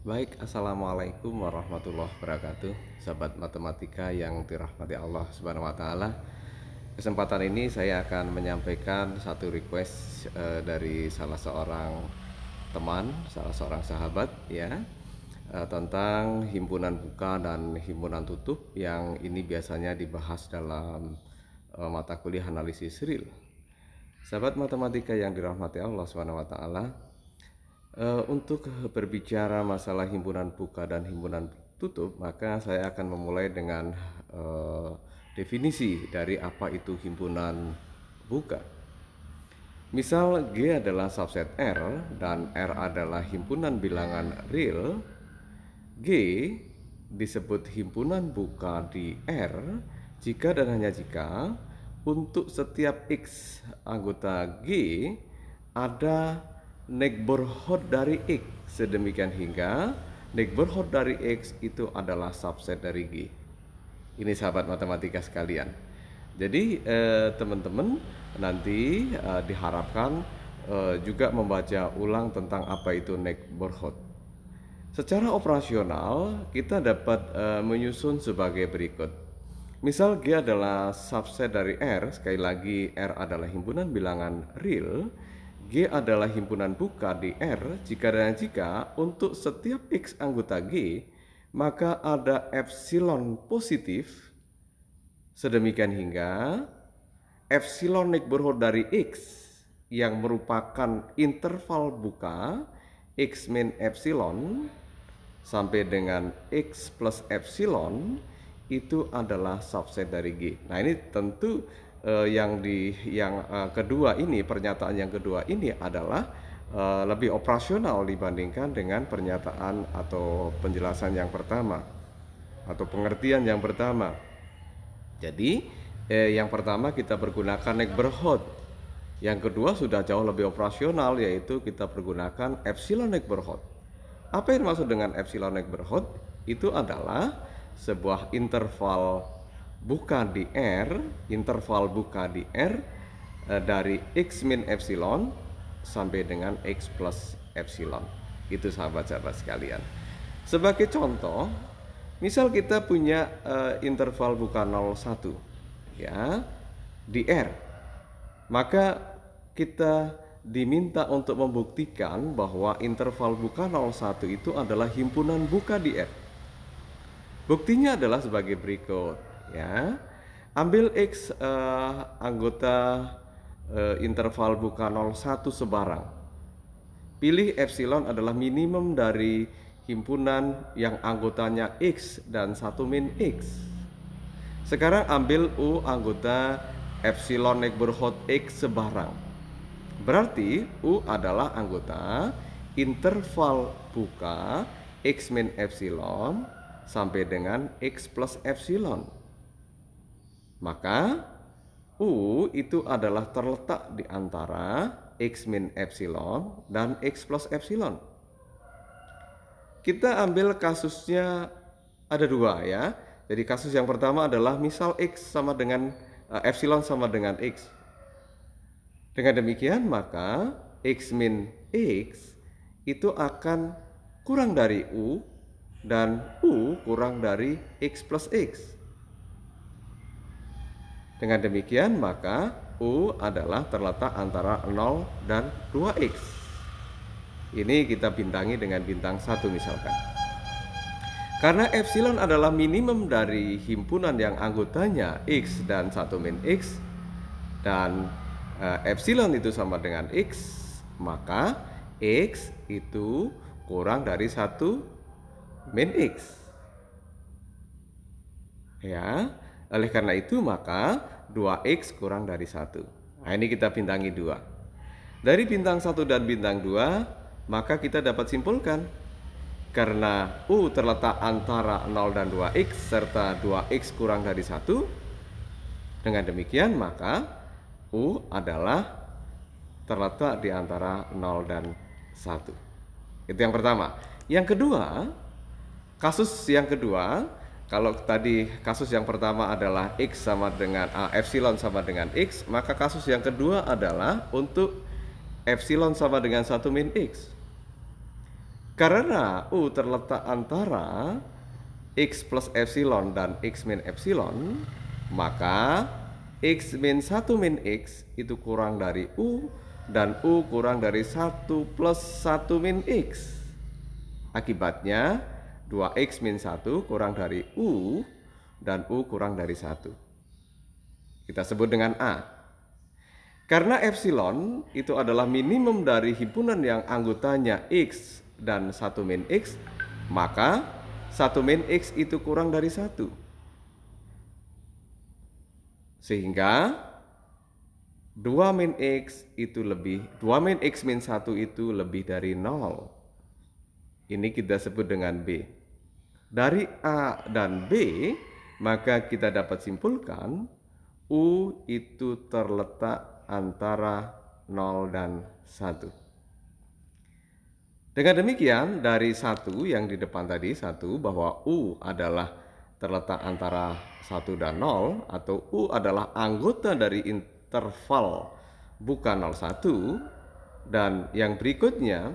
Baik, Assalamualaikum warahmatullahi wabarakatuh. Sahabat matematika yang dirahmati Allah Subhanahu wa Ta'ala. Kesempatan ini saya akan menyampaikan satu request dari salah seorang teman, salah seorang sahabat ya, tentang himpunan buka dan himpunan tutup yang ini biasanya dibahas dalam mata kuliah analisis real. Sahabat matematika yang dirahmati Allah Subhanahu wa Ta'ala, untuk berbicara masalah himpunan buka dan himpunan tutup, maka saya akan memulai dengan definisi dari apa itu himpunan buka. Misal G adalah subset R dan R adalah himpunan bilangan real, G disebut himpunan buka di R jika dan hanya jika untuk setiap X anggota G ada neighborhood dari X, sedemikian hingga neighborhood dari X itu adalah subset dari G. Ini sahabat matematika sekalian. Jadi teman-teman nanti diharapkan juga membaca ulang tentang apa itu neighborhood. Secara operasional kita dapat menyusun sebagai berikut. Misal G adalah subset dari R, sekali lagi R adalah himpunan bilangan real, G adalah himpunan buka di R jika dan jika untuk setiap X anggota G maka ada epsilon positif, sedemikian hingga epsilon neighborhood dari X yang merupakan interval buka X min epsilon sampai dengan X plus epsilon itu adalah subset dari G. Nah, ini tentu yang kedua ini, pernyataan yang kedua ini adalah lebih operasional dibandingkan dengan pernyataan atau penjelasan yang pertama atau pengertian yang pertama. Jadi yang pertama kita pergunakan neighborhood, yang kedua sudah jauh lebih operasional, yaitu kita pergunakan epsilon neighborhood. Apa yang dimaksud dengan epsilon neighborhood? Itu adalah sebuah interval buka di R, interval buka di R dari X min epsilon sampai dengan X plus epsilon. Itu sahabat-sahabat sekalian. Sebagai contoh, misal kita punya interval buka 01 ya di R, maka kita diminta untuk membuktikan bahwa interval buka 01 itu adalah himpunan buka di R. Buktinya adalah sebagai berikut ya. Ambil X anggota interval buka 01 sebarang. Pilih epsilon adalah minimum dari himpunan yang anggotanya X dan 1 min X. Sekarang ambil U anggota epsilon neighborhood X sebarang. Berarti U adalah anggota interval buka X min epsilon sampai dengan X plus epsilon. Maka U itu adalah terletak di antara X min epsilon dan X plus epsilon. Kita ambil kasusnya ada dua ya. Jadi kasus yang pertama adalah misal X sama dengan epsilon sama dengan X. Dengan demikian maka X min X itu akan kurang dari U dan U kurang dari X plus X. Dengan demikian maka U adalah terletak antara 0 dan 2X. Ini kita bintangi dengan bintang 1 misalkan. Karena epsilon adalah minimum dari himpunan yang anggotanya X dan 1 min X, dan epsilon itu sama dengan X, maka X itu kurang dari 1 min X. Ya, oleh karena itu maka 2X kurang dari 1. Nah, ini kita bintangi 2. Dari bintang 1 dan bintang 2, maka kita dapat simpulkan karena U terletak antara 0 dan 2X serta 2X kurang dari 1. Dengan demikian maka U adalah terletak di antara 0 dan 1. Itu yang pertama. Yang kedua, kasus yang kedua, kalau tadi kasus yang pertama adalah X sama dengan epsilon sama dengan X, maka kasus yang kedua adalah untuk epsilon sama dengan 1 min X. Karena U terletak antara X plus epsilon dan X min epsilon, maka X min 1 min X itu kurang dari U, dan U kurang dari 1 plus 1 min X. Akibatnya 2X min 1 kurang dari U, dan U kurang dari 1. Kita sebut dengan A. Karena epsilon itu adalah minimum dari himpunan yang anggotanya X dan 1 min X, maka 1 min X itu kurang dari 1. Sehingga 2 min X min 1 itu lebih dari 0. Ini kita sebut dengan B. Dari A dan B, maka kita dapat simpulkan U itu terletak antara 0 dan 1. Dengan demikian, dari 1 yang di depan tadi, 1, bahwa U adalah terletak antara 1 dan 0, atau U adalah anggota dari interval bukan 01, dan yang berikutnya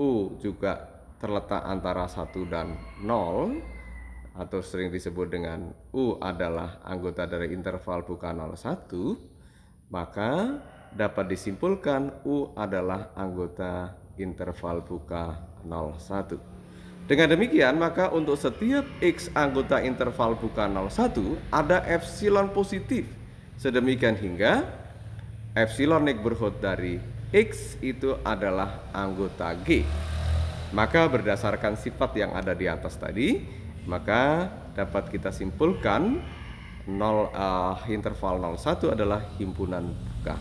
U juga terletak antara 1 dan 0, atau sering disebut dengan U adalah anggota dari interval buka 01, maka dapat disimpulkan U adalah anggota interval buka 01. Dengan demikian, maka untuk setiap X anggota interval buka 01 ada epsilon positif. Sedemikian hingga epsilon neighborhood dari X itu adalah anggota G. Maka berdasarkan sifat yang ada di atas tadi, maka dapat kita simpulkan interval 01 adalah himpunan buka.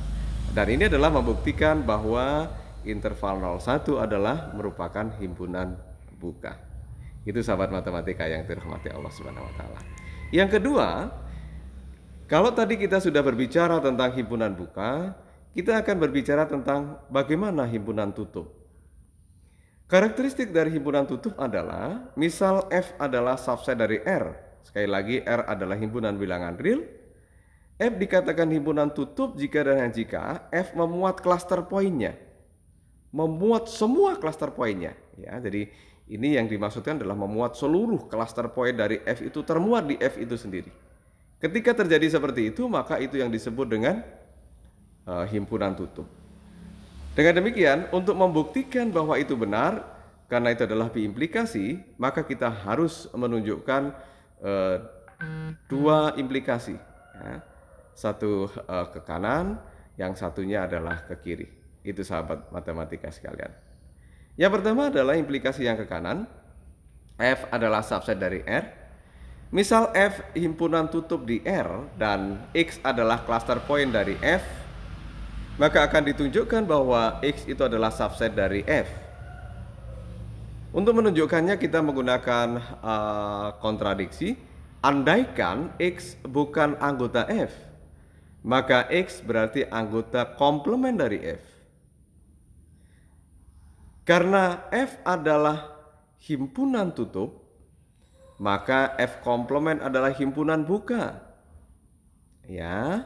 Dan ini adalah membuktikan bahwa interval 01 adalah merupakan himpunan buka. Itu sahabat matematika yang dirahmati Allah Subhanahu wa taala. Yang kedua, kalau tadi kita sudah berbicara tentang himpunan buka, kita akan berbicara tentang bagaimana himpunan tutup. Karakteristik dari himpunan tutup adalah, misal F adalah subset dari R. Sekali lagi, R adalah himpunan bilangan real. F dikatakan himpunan tutup jika dan hanya jika F memuat klaster poinnya. Memuat semua klaster poinnya. Ya, jadi ini yang dimaksudkan adalah memuat seluruh klaster poin dari F itu termuat di F itu sendiri. Ketika terjadi seperti itu, maka itu yang disebut dengan himpunan tutup. Dengan demikian, untuk membuktikan bahwa itu benar, karena itu adalah biimplikasi, maka kita harus menunjukkan dua implikasi. Ya. Satu ke kanan, yang satunya adalah ke kiri. Itu sahabat matematika sekalian. Yang pertama adalah implikasi yang ke kanan. F adalah subset dari R. Misal F himpunan tutup di R dan X adalah cluster point dari F, maka akan ditunjukkan bahwa X itu adalah subset dari F. Untuk menunjukkannya kita menggunakan kontradiksi. Andaikan X bukan anggota F, maka X berarti anggota komplement dari F. Karena F adalah himpunan tutup, maka F komplement adalah himpunan buka. Ya.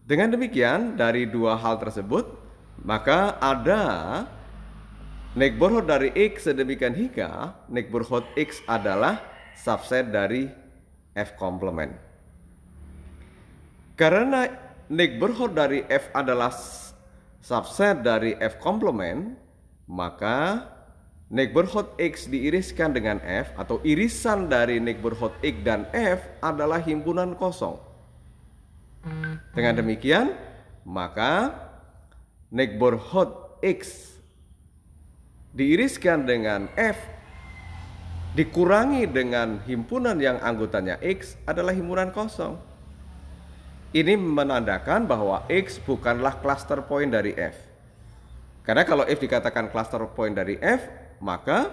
Dengan demikian, dari dua hal tersebut, maka ada neighborhood dari X sedemikian hingga neighborhood X adalah subset dari F komplement. Karena neighborhood dari F adalah subset dari F komplement, maka neighborhood X diiriskan dengan F atau irisan dari neighborhood X dan F adalah himpunan kosong. Dengan demikian, maka neighborhood X diiriskan dengan F dikurangi dengan himpunan yang anggotanya X adalah himpunan kosong. Ini menandakan bahwa X bukanlah cluster point dari F. Karena kalau F dikatakan cluster point dari F, maka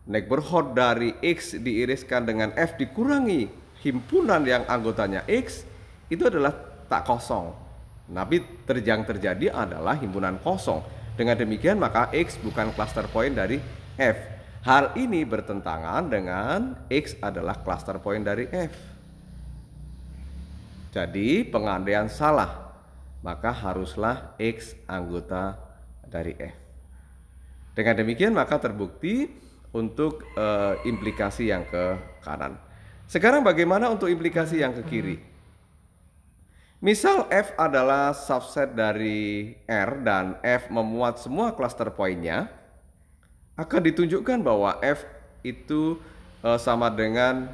neighborhood dari X diiriskan dengan F dikurangi himpunan yang anggotanya X, itu adalah tak kosong. Tapi yang terjadi adalah himpunan kosong. Dengan demikian maka X bukan cluster point dari F. Hal ini bertentangan dengan X adalah cluster point dari F. Jadi pengandaian salah, maka haruslah X anggota dari F. Dengan demikian maka terbukti untuk implikasi yang ke kanan. Sekarang bagaimana untuk implikasi yang ke kiri? Misal F adalah subset dari R dan F memuat semua cluster poinnya, akan ditunjukkan bahwa F itu sama dengan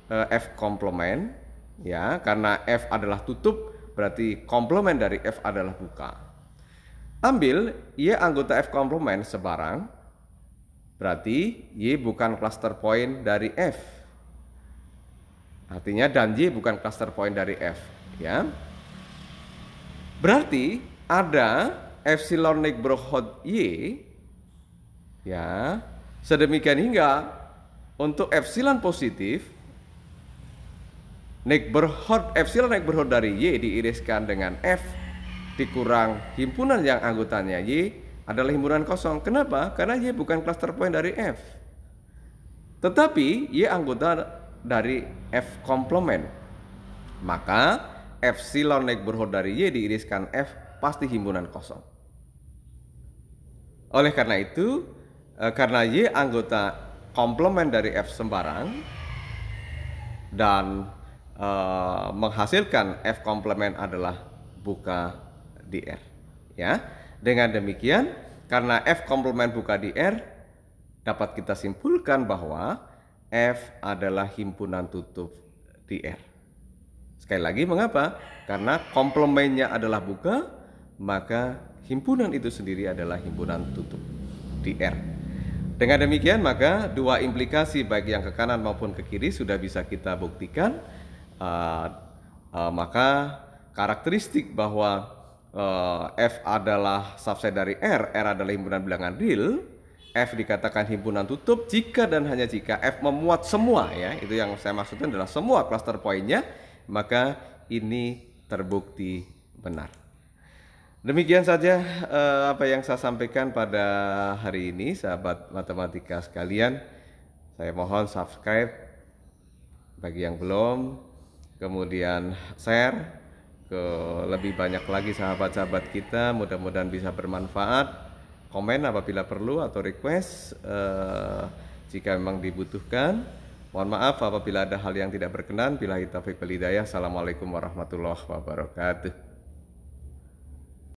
F komplement, ya, karena F adalah tutup, berarti komplement dari F adalah buka. Ambil Y anggota F komplement sebarang, berarti Y bukan cluster point dari F. Artinya dan Y bukan cluster point dari F, ya. Berarti ada epsilon neighborhood Y, ya, sedemikian hingga untuk epsilon positif epsilon neighborhood dari Y diiriskan dengan F dikurang himpunan yang anggotanya Y adalah himpunan kosong. Kenapa? Karena Y bukan cluster point dari F. Tetapi Y anggota dari F komplement. Maka epsilon neighborhood dari Y diiriskan F pasti himpunan kosong. Oleh karena itu, karena Y anggota komplement dari F sembarang dan menghasilkan F komplement adalah buka di R, ya. Dengan demikian, karena F komplement buka di R, dapat kita simpulkan bahwa F adalah himpunan tutup di R. Sekali lagi, mengapa? Karena komplementnya adalah buka, maka himpunan itu sendiri adalah himpunan tutup di R. Dengan demikian, maka dua implikasi baik yang ke kanan maupun ke kiri sudah bisa kita buktikan. Maka karakteristik bahwa F adalah subset dari R adalah himpunan bilangan real, F dikatakan himpunan tutup jika dan hanya jika F memuat semua, ya, itu yang saya maksudkan adalah semua cluster poinnya, maka ini terbukti benar. Demikian saja apa yang saya sampaikan pada hari ini, sahabat matematika sekalian. Saya mohon subscribe bagi yang belum, kemudian share ke lebih banyak lagi sahabat-sahabat kita, mudah-mudahan bisa bermanfaat. Komen apabila perlu atau request jika memang dibutuhkan. Mohon maaf apabila ada hal yang tidak berkenan. Billahi taufiq wal hidayah. Assalamualaikum warahmatullahi wabarakatuh.